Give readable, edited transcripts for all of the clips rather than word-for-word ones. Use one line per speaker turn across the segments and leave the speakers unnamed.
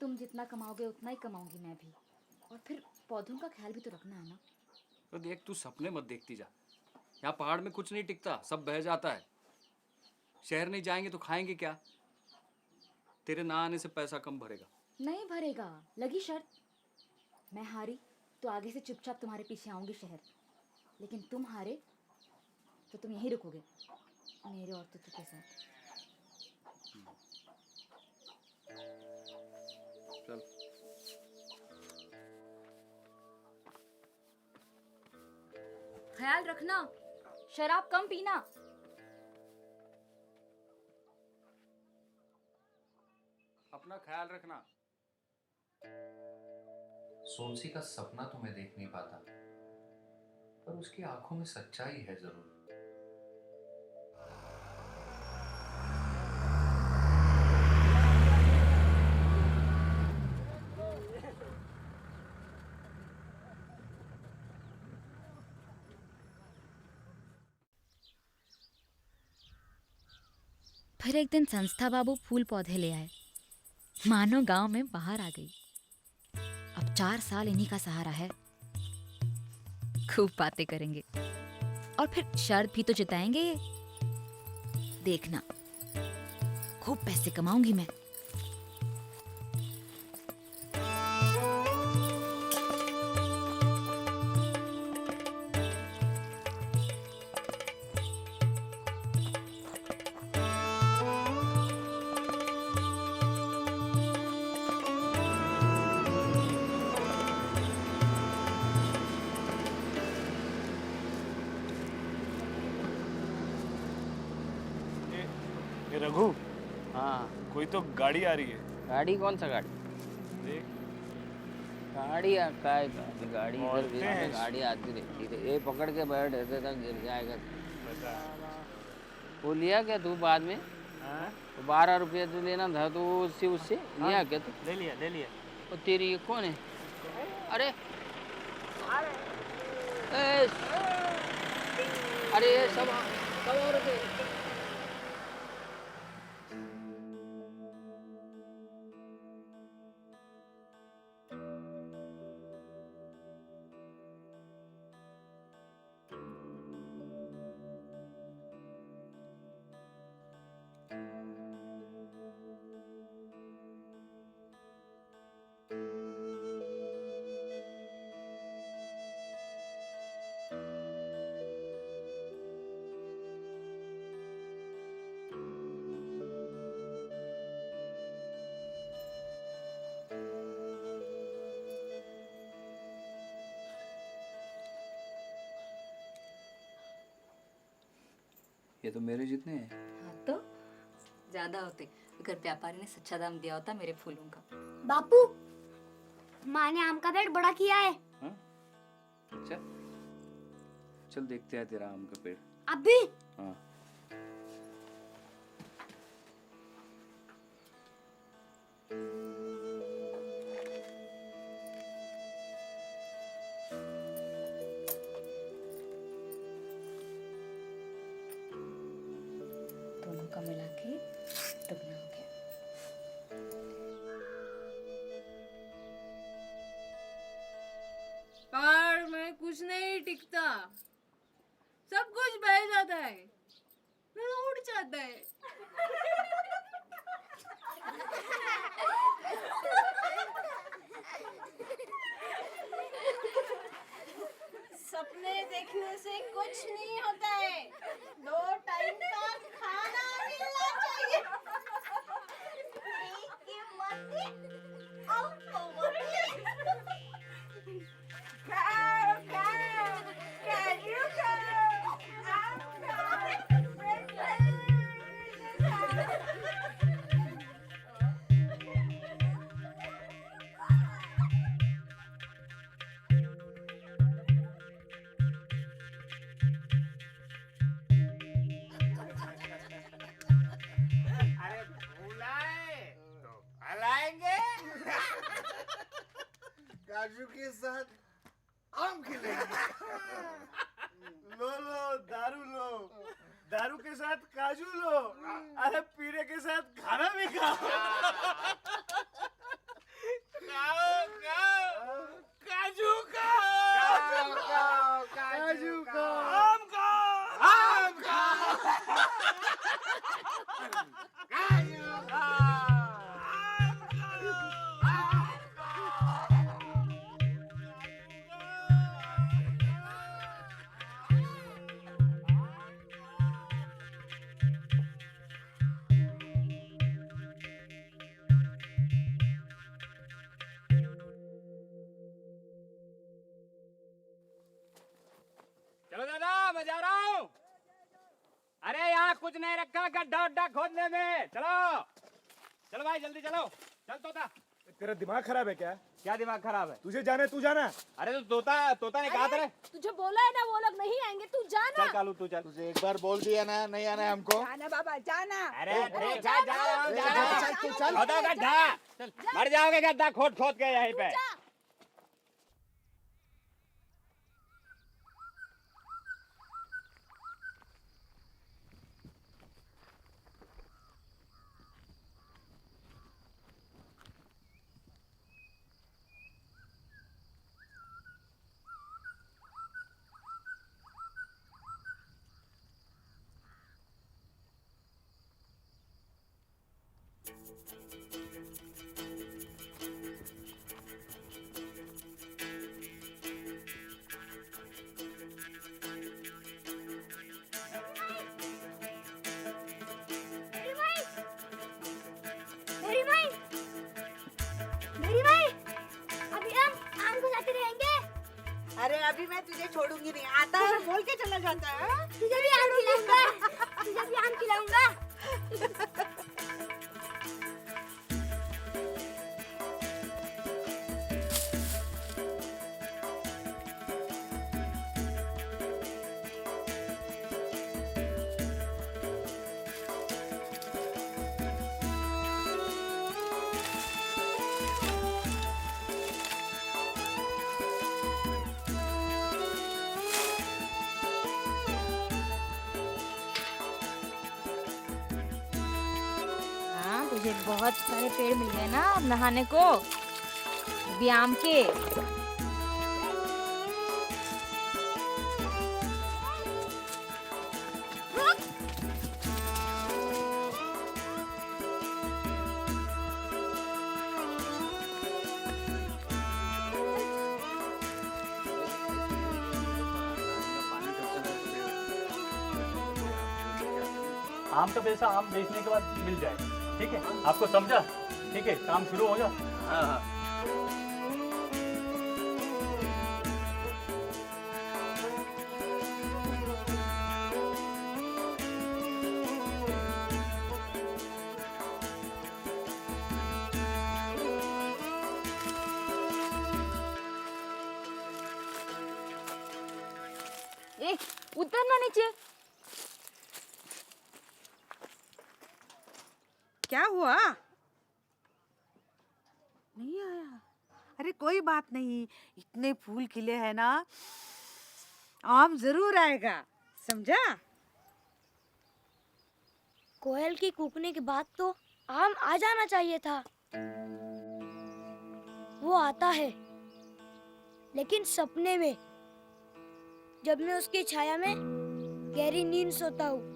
तुम जितना कमाओगे उतना ही कमाऊंगी मैं भी। और फिर पौधों का ख्याल भी तो रखना है ना।
तो देख, तू सपने मत देखती जा। यहाँ पहाड़ में कुछ नहीं टिकता, सब बह जाता है। शहर नहीं जाएंगे तो खाएंगे क्या? तेरे ना आने से पैसा कम भरेगा।
नहीं भरेगा, लगी शर्त। मैं हारी तो आगे से चुपचाप तुम्हारे पीछे आऊंगी शहर, लेकिन तुम हारे तो तुम यहीं रुकोगे मेरे और तुतु के साथ।
चल।
ख्याल रखना, शराब कम पीना।
अपना ख्याल रखना।
सोनसी का सपना तो मैं देख नहीं पाता, पर उसकी आंखों में सच्चाई है जरूर।
फिर एक दिन संस्था बाबू फूल पौधे ले आए, मानो गांव में बाहर आ गई। अब 4 साल इन्हीं का सहारा है। खूब बातें करेंगे और फिर शर्त भी तो जिताएंगे ये। देखना, खूब पैसे कमाऊंगी मैं।
ये रघु,
हाँ,
कोई तो गाड़ी आ रही है।
गाड़ी कौन सा गाड़ी?
देख।
गाड़ी काय गाड़ी इधर
औरतें
बीच
हैं।
में गाड़ी आती रहती है। ये पकड़ के बैठ ऐसे तक गिर जाएगा।
बता।
वो लिया क्या तू बाद में?
हाँ?
तो 12 रुपये तो लेना था तो उससे लिया क्या तू?
ले लिया, ले लिया।
और तेरी ये कौन है? अरे ए, अरे ये सब औरतें।
ये तो मेरे जितने हैं।
हाँ तो ज्यादा होते अगर व्यापारी ने सच्चा दाम दिया होता मेरे फूलों का।
बापू, माँ ने आम का पेड़ बड़ा किया है।
हाँ? चल चल देखते हैं तेरा आम का पेड़।
अभी
हाँ।
दोनों का मिला के दुगना हो गया।
पहाड़ में कुछ नहीं टिकता, सब कुछ बह जाता है, फिर उड़ जाता है। सपने देखने से कुछ नहीं होता है, 2 टाइम का खाना मिलना चाहिए। एक की मर्जी, आपको मर्जी। खाओ खाओ, काजू खाओ, आम खाओ, ब्रेड खाओ।
अरे बुलाए तो हलाएंगे।
काजू के साथ आम खिलाएंगे।
लो लो दारू लो, दारू के साथ काजू लो, अरे पीने के साथ खाना भी खाओ।
मैं जा रहा हूँ। अरे यहाँ कुछ नहीं रखा गड्ढा उड्ढा खोदने में। चलो चलो भाई जल्दी चलो। चल तोता।
तेरा दिमाग खराब है क्या?
क्या दिमाग खराब है?
तुझे जाना है, तू जाना।
अरे तो तोता ने कहा था।
तुझे बोला है ना वो लोग नहीं आएंगे, तू जाना।
चल कालू तू चल।
तुझे एक बार बोल दिया ना, नहीं आना है हमको।
जाना बाबा जाना।
अरे ठीक है जा रहा हूँ, जा रहा हूँ।
चल, चल।
खोदो गड्ढा, मर जाओगे गड्ढा खोद खोद के यहीं पे।
मेरी भाई, मेरी भाई, अभी हम आम को जाते रहेंगे।
अरे अभी मैं तुझे छोड़ूंगी नहीं, आता है और बोल के चला जाता है।
तुझे भी आम खिलाऊंगा, तुझे भी आम खिलाऊंगा।
हाँ तुझे बहुत सारे पेड़ मिल गए ना अब नहाने को, अभी आम के।
आम का पैसा आम बेचने के बाद मिल जाए, ठीक है? आपको समझा? ठीक है, काम शुरू हो जाओ।
हाँ हाँ।
ए उतरना नीचे।
क्या हुआ? नहीं आया? अरे कोई बात नहीं, इतने फूल खिले हैं ना, आम जरूर आएगा, समझा?
कोयल की कूकने के बाद तो आम आ जाना चाहिए था। वो आता है, लेकिन सपने में, जब मैं उसकी छाया में गहरी नींद सोता हूँ।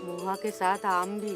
बुआ के साथ आम भी।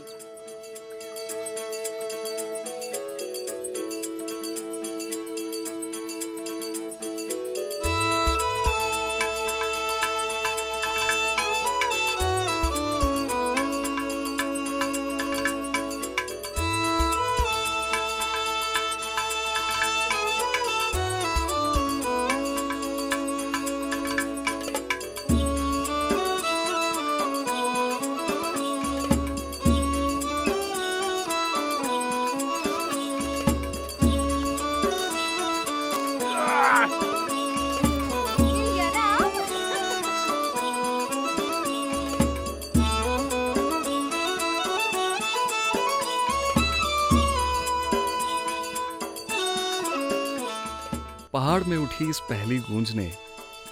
पहाड़ में उठी इस पहली गूंज ने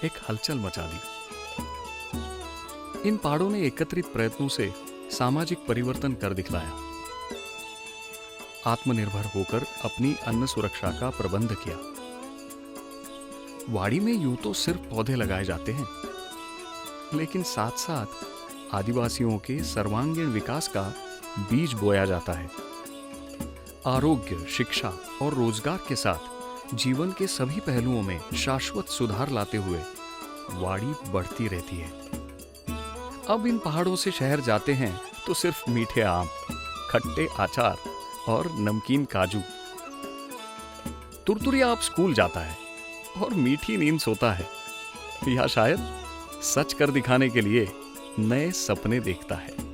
एक हलचल मचा दी। इन पहाड़ों ने एकत्रित प्रयत्नों से सामाजिक परिवर्तन कर दिखलाया, आत्मनिर्भर होकर अपनी अन्न सुरक्षा का प्रबंध किया। वाड़ी में यूं तो सिर्फ पौधे लगाए जाते हैं, लेकिन साथ साथ आदिवासियों के सर्वांगीण विकास का बीज बोया जाता है। आरोग्य, शिक्षा और रोजगार के साथ जीवन के सभी पहलुओं में शाश्वत सुधार लाते हुए वाड़ी बढ़ती रहती है। अब इन पहाड़ों से शहर जाते हैं तो सिर्फ मीठे आम, खट्टे अचार और नमकीन काजू। तुरतुरिया अब स्कूल जाता है और मीठी नींद सोता है, या शायद सच कर दिखाने के लिए नए सपने देखता है।